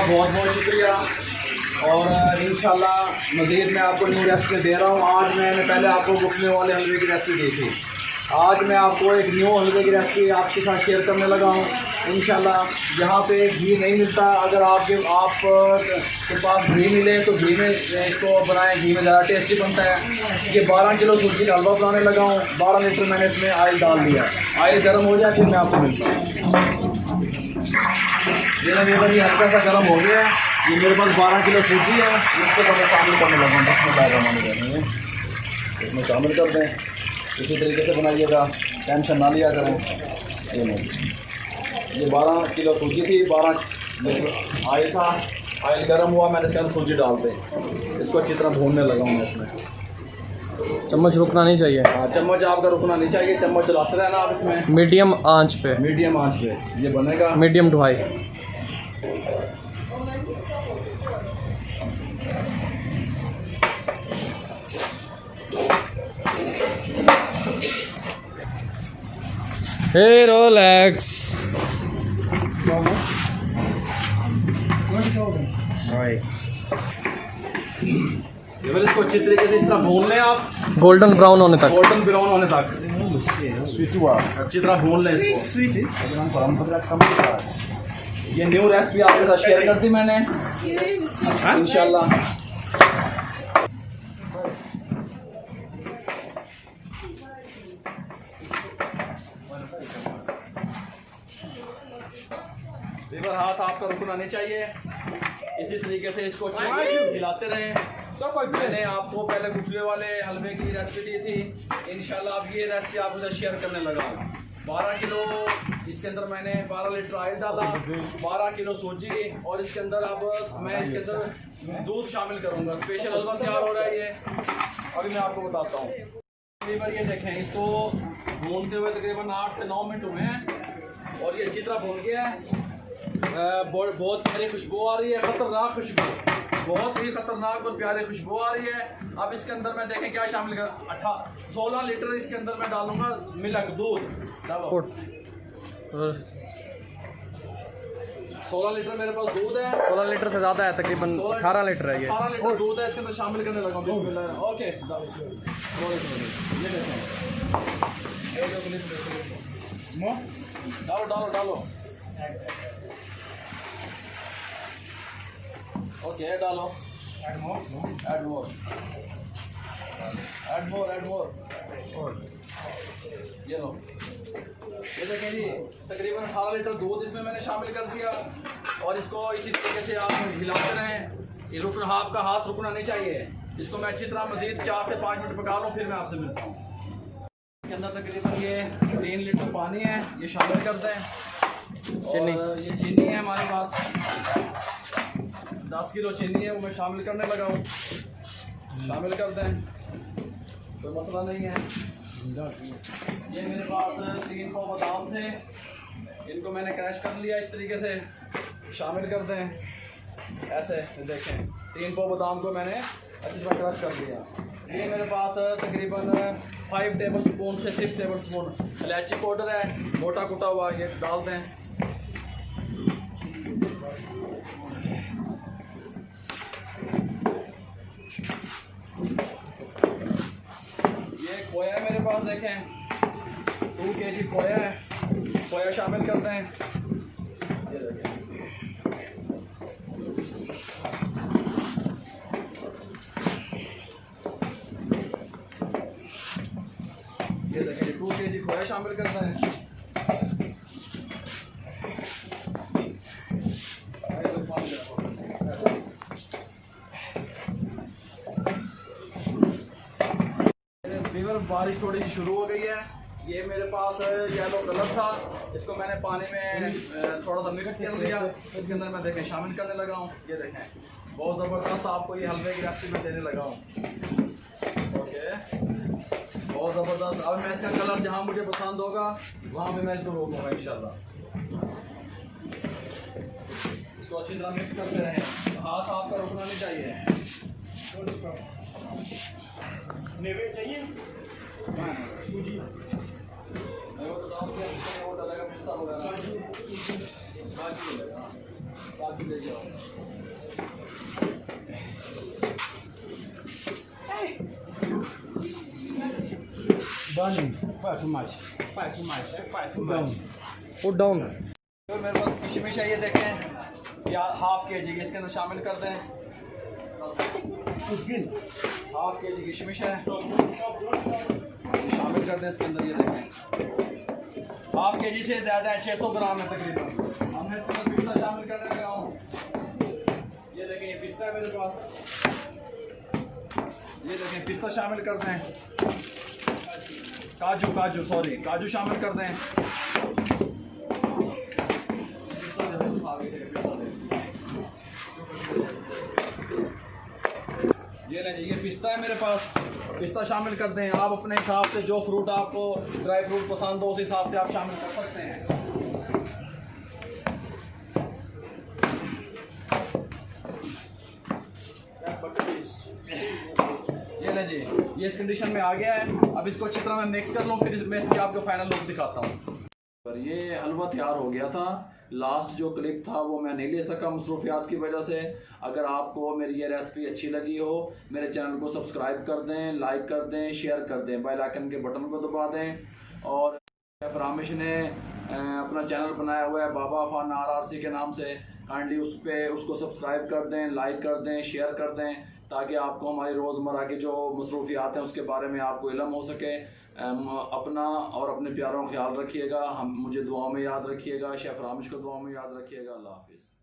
बहुत बहुत शुक्रिया। और इंशाल्लाह मज़ीद मैं आपको न्यू रेसिपी दे रहा हूँ। आज मैंने पहले आपको गुठने वाले हलवे की रेसिपी दी थी, आज मैं आपको एक न्यू हलवे की रेसिपी आपके साथ शेयर करने लगा हूँ। इंशाल्लाह यहाँ पे घी नहीं मिलता, अगर आपके पास घी मिले तो घी में इसको बनाएं, घी में ज़्यादा टेस्टी बनता है। ये 12 किलो सूजी का हलवा बनाने लगा हूँ। 12 लीटर मैंने इसमें ऑयल डाल दिया, ऑयल गर्म हो जाए फिर मैं आपसे मिलता हूँ। ये हल्का सा गर्म हो गया है। ये मेरे पास 12 किलो सूजी है, इसको तो मैं शामिल करने लगा हूँ। इसमें क्या जमाने देंगे, इसमें शामिल कर दें। इसी तरीके से बनाइएगा, टेंशन ना लिया करें। ये 12 किलो सूजी थी, 12 ऑयल था, ऑयल गर्म हुआ, मैंने इसके अंदर सूजी डाल दी। इसको अच्छी तरह भूनने लगा हूँ मैं इसमें। चम्मच रुकना नहीं चाहिए। हाँ, चम्मच आपका रुकना नहीं चाहिए, चम्मच चलाते रहना आप इसमें। मीडियम आंच पे, मीडियम आंच पे ये बनेगा, medium to high. Hey Rolex इसको अच्छी तरीके से इस तरह भून लें आप, गोल्डन ब्राउन होने तक। गोल्डन ब्राउन होने तक अच्छी तरह भून लें इसको। ये न्यू रेसिपी आपके साथ शेयर कर दी मैंने इंशाल्लाह। हाथ आपका रुकना नहीं चाहिए, इसी तरीके से इसको हिलाते रहें। मैंने आपको पहले गुठले वाले हलवे की रेसिपी दी थी, इंशाल्लाह अब ये रेसिपी आपके साथ शेयर करने लगा हूँ। 12 किलो इसके अंदर मैंने 12 लीटर ऑयल डाला, 12 किलो सूजी, और इसके अंदर अब मैं इसके अंदर दूध शामिल करूँगा। स्पेशल हलवा तैयार हो रहा है ये, अभी मैं आपको बताता हूँ। ये देखें, इसको भूनते हुए तकरीबन 8 से 9 मिनट हुए हैं और ये अच्छी तरह भून गया है। बहुत प्यारी खुशबू आ रही है, खतरनाक खुशबू, बहुत ही खतरनाक और प्यारी खुशबू आ रही है। अब इसके अंदर मैं देखें क्या शामिल कर 16 लीटर इसके अंदर मैं डालूंगा मिल्क दूध। डालो 16 लीटर मेरे पास दूध है। 16 लीटर से ज़्यादा है, तकरीबन 18 लीटर है ये। 18 लीटर दूध है, इसके अंदर शामिल करने लगा हूँ। ओके, डालो डालो डालो, ओके डालो, add more, add more, add more, add more. ये लो, ये देखें जी, तकरीबन 18 लीटर दूध इसमें मैंने शामिल कर दिया और इसको इसी तरीके से आप हिलाते रहें। ये रुकना, आपका हाथ रुकना नहीं चाहिए। इसको मैं अच्छी तरह मजीद 4 से 5 मिनट पका लूँ, फिर मैं आपसे मिलता हूँ। इसके अंदर तकरीबन ये 3 लीटर पानी है, ये शामिल कर दें। चीनी, ये चीनी है हमारे पास, 10 किलो चीनी है, वो मैं शामिल करने लगा हूँ। शामिल कर दें, कोई मसला नहीं है। ये मेरे पास 3 पाव बादाम थे, इनको मैंने क्रश कर लिया इस तरीके से। शामिल कर दें ऐसे, देखें 3 पाव बादाम को मैंने अच्छी तरह क्रश कर लिया। ये मेरे पास तकरीबन 5 टेबल स्पून से 6 टेबल स्पून इलायची पाउडर है, मोटा कुटा हुआ, ये डाल दें। ये खोया है मेरे पास, देखें 2 kg खोया है, खोया शामिल करते हैं। ये देखें, ये देखें 2 kg खोया शामिल करते हैं। बारिश थोड़ी सी शुरू हो गई है। ये मेरे पास येलो कलर था, इसको मैंने पानी में थोड़ा सा मिक्स कर लिया, इसके अंदर मैं देखें शामिल करने लगा हूँ। ये देखें, बहुत ज़बरदस्त आपको ये हलवे की रेसिपी में देने लगा हूँ। ओके, बहुत ज़बरदस्त। अब मैं इसका कलर जहाँ मुझे पसंद होगा वहाँ पे मैं इसको रोकूँगा इंशाल्लाह। इसको अच्छी तरह मिक्स करते रहें, हाथ आपका रुकना नहीं चाहिए। नेवे चाहिए सूजी, वो तो डाल के वो डालेगा, पिस्ता वगैरह, काजू वगैरह। काजू ले जाओ। Burning, far too much. Far too much. Far too much. Put down. तो मेरे पास किशमिश है, ये देखें, या हाफ के जी इसके अंदर शामिल कर दें। हाफ के जी किशमिश है, शामिल कर दें इसके अंदर। ये देखें हाफ के जी से ज़्यादा है, 600 ग्राम है तकरीबन। हमने इसके अंदर पिस्ता शामिल कर रहे हैं। ये देखें, ये पिस्ता है मेरे पास। ये देखें पिस्ता शामिल कर दें। काजू शामिल कर दें। ये नहीं, ये पिस्ता है मेरे पास, पिस्ता शामिल कर दें। आप अपने हिसाब से जो फ्रूट आपको ड्राई फ्रूट पसंद हो उस हिसाब से आप शामिल कर सकते हैं। ये ले जी, ये इस कंडीशन में आ गया है। अब इसको अच्छी तरह मैं मिक्स कर लूँ, फिर मैं इसकी आपको फाइनल लुक दिखाता हूँ। पर ये हलवा तैयार हो गया था। लास्ट जो क्लिप था वो मैं नहीं ले सका मसरूफियात की वजह से। अगर आपको मेरी ये रेसिपी अच्छी लगी हो, मेरे चैनल को सब्सक्राइब कर दें, लाइक कर दें, शेयर कर दें, बेल आइकन के बटन को दबा दें। और शेफ रामिश ने अपना चैनल बनाया हुआ है बाबा फन RRC के नाम से, काइंडली उसको सब्सक्राइब कर दें, लाइक कर दें, शेयर कर दें, ताकि आपको हमारी रोज़मर्रा की जो मसरूफियात हैं उसके बारे में आपको इल्म हो सके। अपना और अपने प्यारों का ख्याल रखिएगा। मुझे दुआओं में याद रखिएगा। शेफ रामिश को दुआओं में याद रखिएगा। अल्लाह हाफिज़।